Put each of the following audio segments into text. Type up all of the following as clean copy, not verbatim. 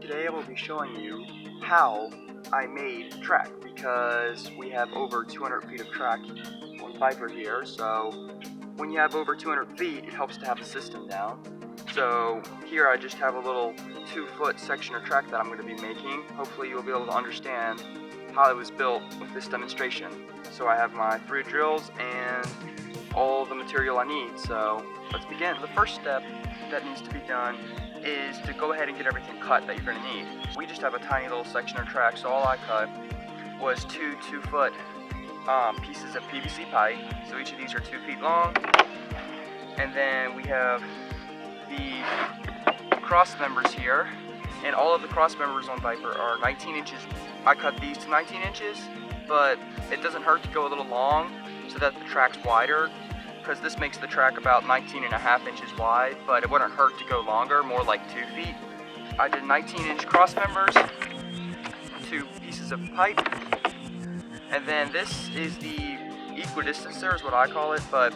today I will be showing you how I made track, because we have over 200 feet of track on Viper here. So when you have over 200 feet, it helps to have the system down. So here I just have a little 2-foot section of track that I'm going to be making. Hopefully you'll be able to understand how it was built with this demonstration. So I have my 3 drills and all the material I need. So let's begin. The first step that needs to be done is to go ahead and get everything cut that you're going to need. We just have a tiny little section of track, so all I cut was 2 2-foot pieces of PVC pipe. So each of these are 2 feet long. And then we have the cross members here, and all of the cross members on Viper are 19 inches. I cut these to 19 inches, but it doesn't hurt to go a little long so that the track's wider, because this makes the track about 19.5 inches wide, but it wouldn't hurt to go longer, more like 2 feet. I did 19-inch cross members, 2 pieces of pipe, and then this is the equidistancer is what I call it, but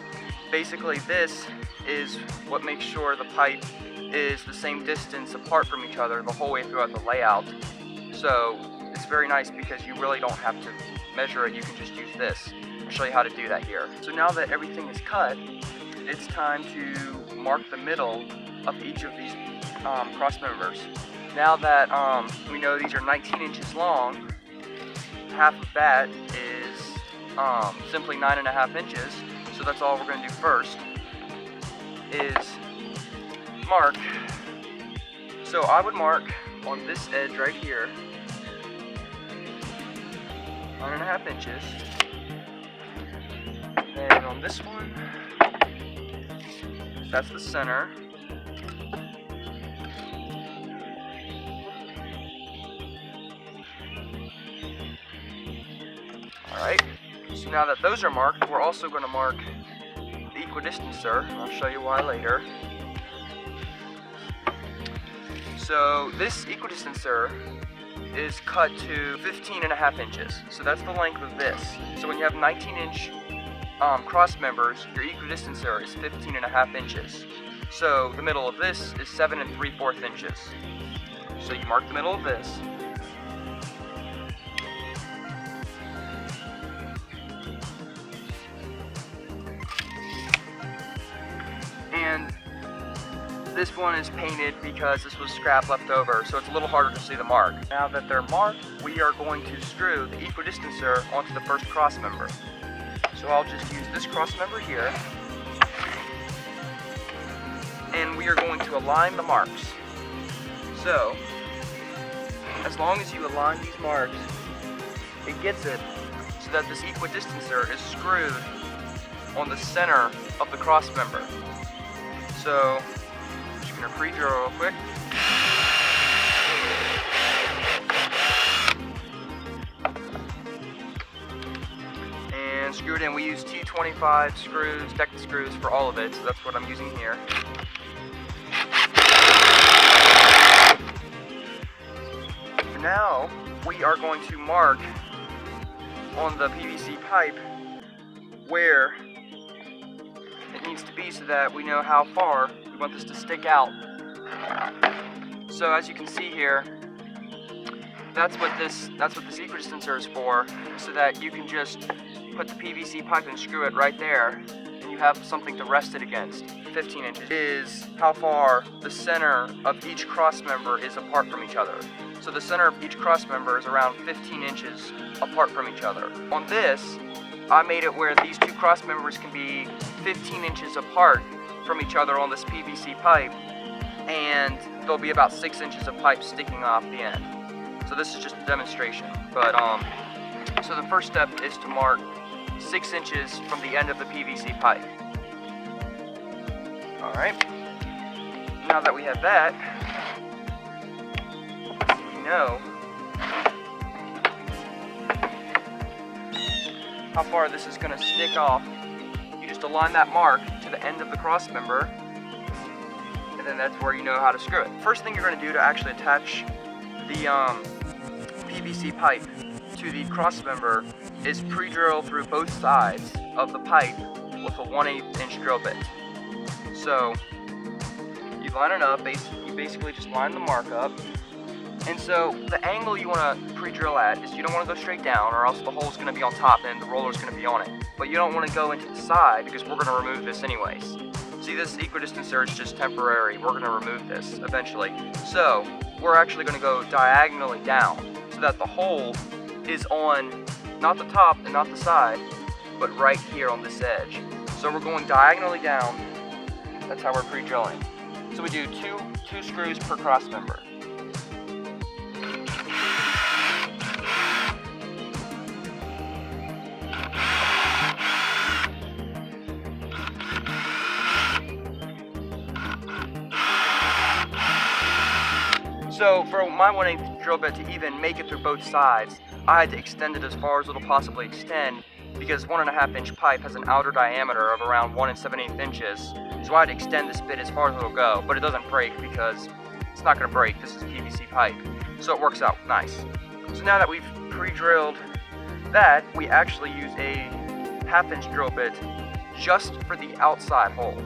basically this is what makes sure the pipe is the same distance apart from each other the whole way throughout the layout. So it's very nice because you really don't have to measure it, you can just use this. I'll show you how to do that here. So now that everything is cut, it's time to mark the middle of each of these cross members. Now that we know these are 19 inches long, half of that is simply 9.5 inches. So that's all we're going to do first is mark. So I would mark on this edge right here 9.5 inches. And on this one, that's the center. Alright, so now that those are marked, we're also going to mark the equidistancer. I'll show you why later. So this equidistancer is cut to 15.5 inches. So that's the length of this. So when you have 19-inch cross members, your equidistancer is 15.5 inches. So the middle of this is 7 3/4 inches. So you mark the middle of this. And this one is painted because this was scrap left over, so it's a little harder to see the mark. Now that they're marked, we are going to screw the equidistancer onto the first cross member. So I'll just use this cross member here, and we are going to align the marks. So, as long as you align these marks, it gets it so that this equidistancer is screwed on the center of the cross member. So, I'm just going to pre-drill real quick. And screw it in. We use T25 screws, deck screws for all of it, so that's what I'm using here. Now, we are going to mark on the PVC pipe where it needs to be so that we know how far we want this to stick out. So as you can see here, that's what this equidistancer is for, so that you can just put the PVC pipe and screw it right there, and you have something to rest it against. 15 inches is how far the center of each cross member is apart from each other. So the center of each cross member is around 15 inches apart from each other. On this, I made it where these 2 cross members can be 15 inches apart from each other on this PVC pipe, and there'll be about 6 inches of pipe sticking off the end. So this is just a demonstration, but so the first step is to mark 6 inches from the end of the PVC pipe. Alright, now that we have that, we know how far this is going to stick off. You just align that mark to the end of the cross member, and then that's where you know how to screw it. First thing you're going to do to actually attach the PVC pipe to the cross member is pre-drill through both sides of the pipe with a 1/8 inch drill bit. So you line it up, you basically just line the mark up, And so the angle you want to pre-drill at is you don't want to go straight down, or else the hole's going to be on top and the roller's going to be on it. But you don't want to go into the side because we're going to remove this anyways. See, this equidistancer is just temporary. We're going to remove this eventually. So we're actually going to go diagonally down so that the hole is on not the top and not the side, but right here on this edge. So we're going diagonally down. That's how we're pre-drilling. So we do two screws per cross member. So for my 1/8 drill bit to even make it through both sides, I had to extend it as far as it'll possibly extend, because 1.5 inch pipe has an outer diameter of around 1 7/8 inches. So I had to extend this bit as far as it'll go, but it doesn't break because it's not going to break. This is PVC pipe, so it works out nice. So now that we've pre-drilled that, we actually use a 1/2 inch drill bit just for the outside hole.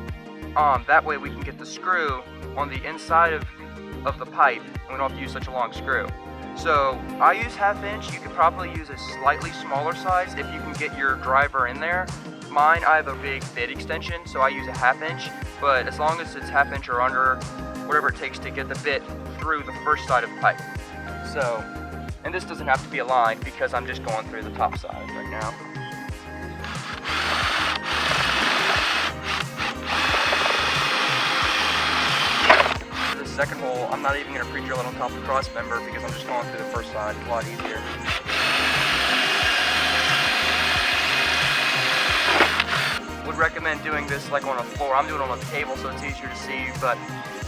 That way we can get the screw on the inside of the pipe, and we don't have to use such a long screw. So I use 1/2 inch. You could probably use a slightly smaller size if you can get your driver in there. Mine, I have a big bit extension, so I use a 1/2 inch, but as long as it's 1/2 inch or under, whatever it takes to get the bit through the first side of the pipe. So, and this doesn't have to be aligned because I'm just going through the top side right now. Second hole, I'm not even going to pre-drill it on top of the cross member because I'm just going through the first side. It's a lot easier. Would recommend doing this like on a floor. I'm doing it on a table so it's easier to see, but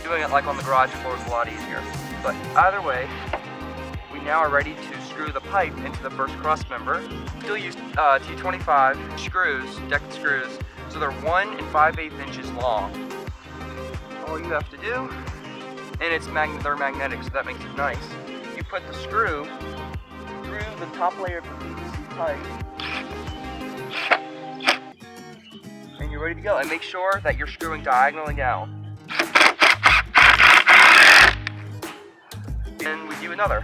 doing it like on the garage floor is a lot easier. But either way, we now are ready to screw the pipe into the first cross member. Still use T25 screws, decked screws, so they're 1 5/8 inches long. All you have to do, and they're magnetic, so that makes it nice. You put the screw through the top layer of the PVC pipe, and you're ready to go. And make sure that you're screwing diagonally down. And we do another.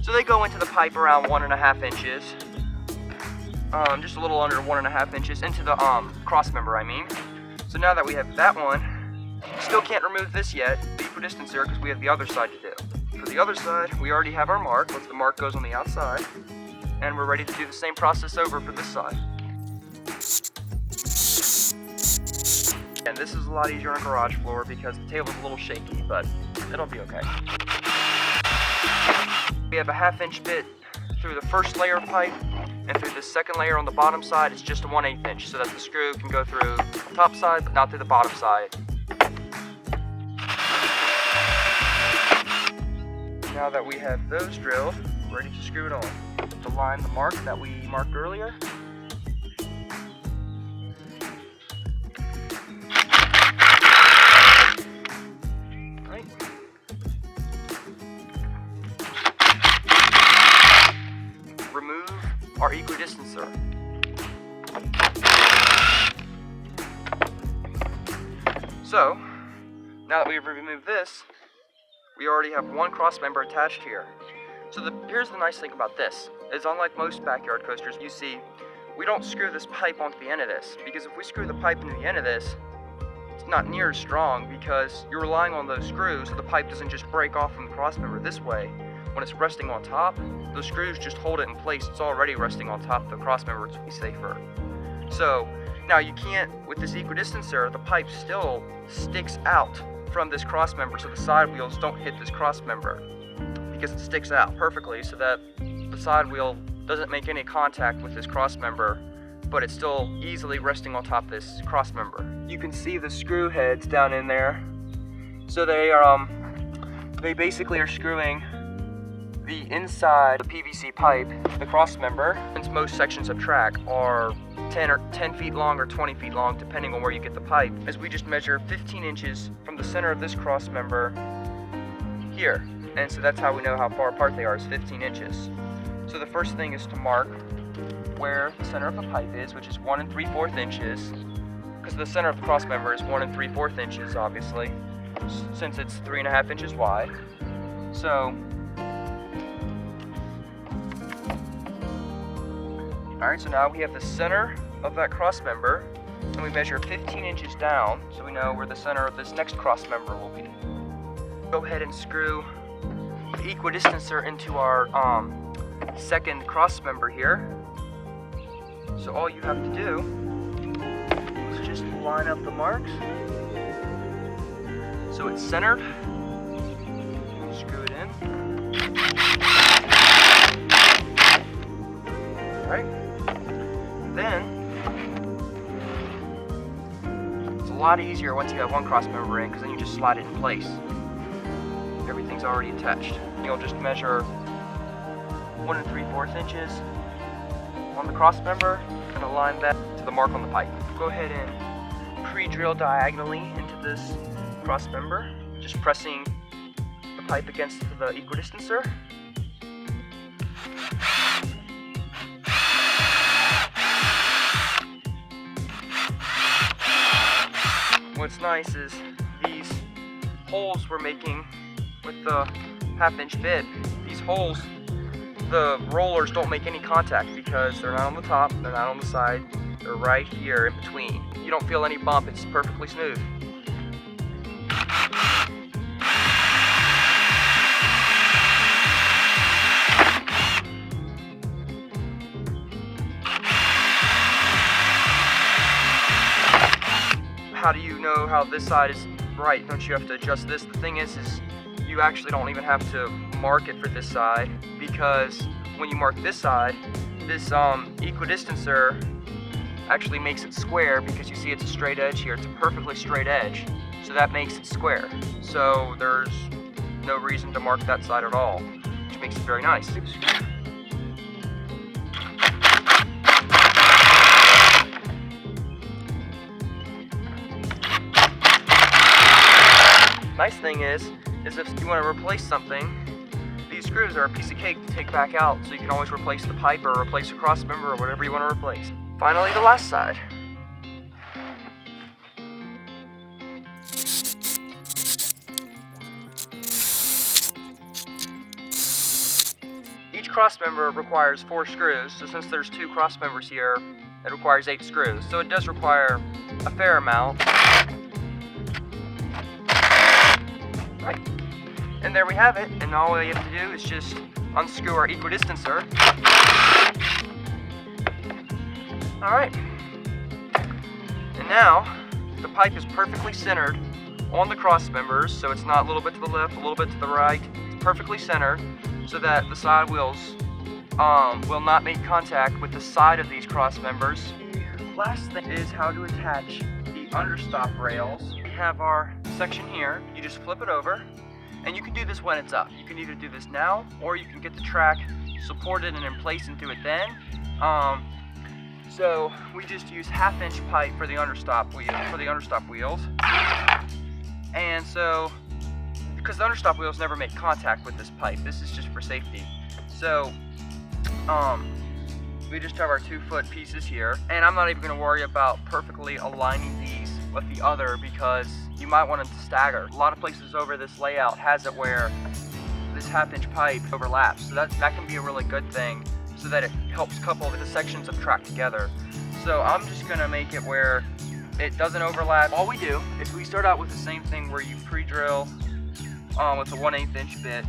So they go into the pipe around 1.5 inches. Just a little under 1.5 inches into the cross member, I mean. So now that we have that one, still can't remove this yet, the equidistancer, because we have the other side to do. For the other side, we already have our mark, once the mark goes on the outside, and we're ready to do the same process over for this side. And this is a lot easier on a garage floor because the table's a little shaky, but it'll be okay. We have a 1/2 inch bit through the first layer of pipe, and through the second layer on the bottom side, it's just a 1/8 inch, so that the screw can go through the top side, but not through the bottom side. Now that we have those drilled, we're ready to screw it on. To line the mark that we marked earlier. Right. Remove our equidistancer. So, now that we've removed this, we already have one cross member attached here. So here's the nice thing about this, is unlike most backyard coasters you see, we don't screw this pipe onto the end of this, because if we screw the pipe into the end of this, it's not near as strong because you're relying on those screws so the pipe doesn't just break off from the cross member. This way, when it's resting on top, those screws just hold it in place. It's already resting on top of the cross member to be safer. So now you can't, with this equidistancer, the pipe still sticks out from this cross member, so the side wheels don't hit this cross member because it sticks out perfectly so that the side wheel doesn't make any contact with this cross member, but it's still easily resting on top of this cross member. You can see the screw heads down in there. So they basically are screwing the inside of the PVC pipe, the cross member, since most sections of track are 10 feet long or 20 feet long, depending on where you get the pipe, as we just measure 15 inches from the center of this cross member here. And so that's how we know how far apart they are, is 15 inches. So the first thing is to mark where the center of the pipe is, which is 1 3/4 inches, because because the center of the cross member is 1 3/4 inches, obviously, since it's 3.5 inches wide. So, alright, so now we have the center of that cross member, and we measure 15 inches down, so we know where the center of this next cross member will be. Go ahead and screw the equidistancer into our second cross member here. So all you have to do is just line up the marks so it's centered. Screw it in. Alright. Then it's a lot easier once you have one cross member in, because then you just slide it in place. Everything's already attached. You'll just measure 1 3/4 inches on the cross member and align that to the mark on the pipe. Go ahead and pre-drill diagonally into this cross member, just pressing the pipe against the equidistancer. What's nice is these holes we're making with the 1/2 inch bit, these holes, the rollers don't make any contact because they're not on the top, they're not on the side, they're right here in between. You don't feel any bump, it's perfectly smooth. How do you know how this side is right? Don't you have to adjust this? The thing is you actually don't even have to mark it for this side, because when you mark this side, this equidistancer actually makes it square, because you see it's a straight edge here. It's a perfectly straight edge, so that makes it square. So there's no reason to mark that side at all, which makes it very nice. Nice thing is if you want to replace something, these screws are a piece of cake to take back out, so you can always replace the pipe or replace a cross member or whatever you want to replace. Finally, the last side. Each cross member requires 4 screws, so since there's 2 cross members here, it requires 8 screws. So it does require a fair amount. Right. And there we have it, and all we have to do is just unscrew our equidistancer. Alright. And now, the pipe is perfectly centered on the cross members, so it's not a little bit to the left, a little bit to the right. It's perfectly centered, so that the side wheels will not make contact with the side of these cross members. The last thing is how to attach the understop rails. We have our section here. You just flip it over, and you can do this when it's up. You can either do this now, or you can get the track supported and in place and do it then. So we just use 1/2 inch pipe for the understop wheels, and so because the understop wheels never make contact with this pipe, this is just for safety. So we just have our 2-foot pieces here, and I'm not even going to worry about perfectly aligning these with the other, because you might want them to stagger. A lot of places over this layout has it where this 1/2 inch pipe overlaps, so that can be a really good thing, so that it helps couple the sections of track together. So I'm just gonna make it where it doesn't overlap. All we do is we start out with the same thing where you pre-drill with a 1/8 inch bit.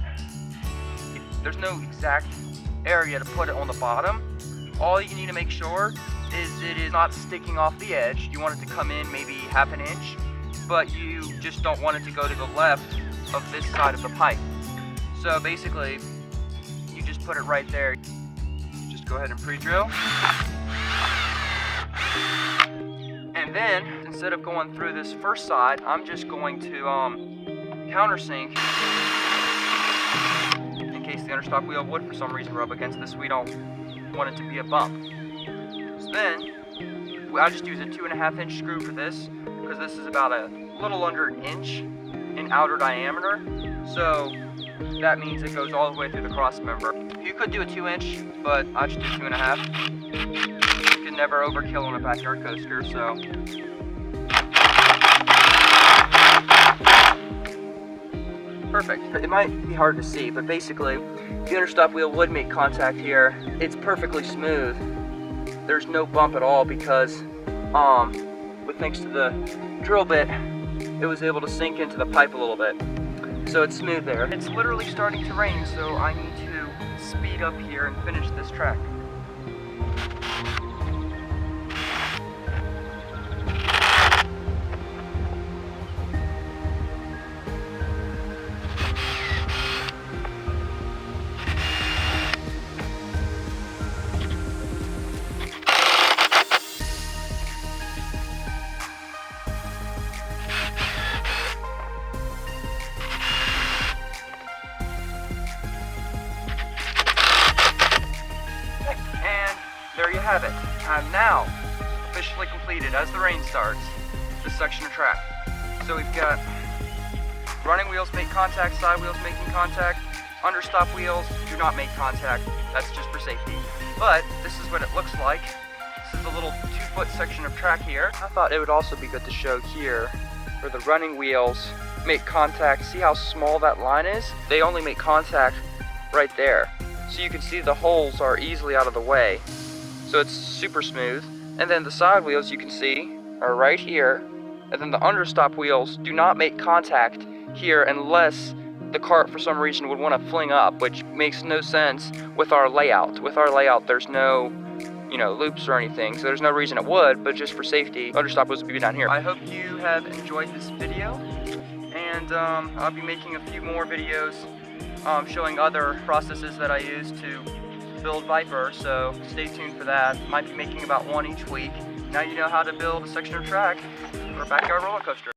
There's no exact area to put it on the bottom. All you need to make sure is it is not sticking off the edge. You want it to come in maybe 1/2 inch, but you just don't want it to go to the left of this side of the pipe. So basically, you just put it right there. Just go ahead and pre-drill. And then, instead of going through this first side, I'm just going to countersink in case the understock wheel would for some reason rub against this. We don't want it to be a bump. So then, I'll just use a 2.5 inch screw for this, because this is about a little under an inch in outer diameter. So that means it goes all the way through the cross member. You could do a 2 inch, but I just do 2.5. You can never overkill on a backyard coaster, so Perfect. It might be hard to see, but basically, the understop wheel would make contact here. It's perfectly smooth. There's no bump at all because, with thanks to the drill bit, it was able to sink into the pipe a little bit. So it's smooth there. It's literally starting to rain, so I need to speed up here and finish this track. There you have it. I'm now officially completed, as the rain starts, this section of track. So we've got running wheels make contact, side wheels making contact, understop wheels do not make contact. That's just for safety. But this is what it looks like. This is a little 2-foot section of track here. I thought it would also be good to show here where the running wheels make contact. See how small that line is? They only make contact right there. So you can see the holes are easily out of the way. So it's super smooth. And then the side wheels, you can see, are right here. And then the understop wheels do not make contact here unless the cart for some reason would want to fling up, which makes no sense with our layout. With our layout, there's no, loops or anything, so there's no reason it would, but just for safety, understop wheels would be down here. I hope you have enjoyed this video, and I'll be making a few more videos showing other processes that I use to build Viper, so stay tuned for that. Might be making about one each week. Now you know how to build a section of track for a backyard roller coaster.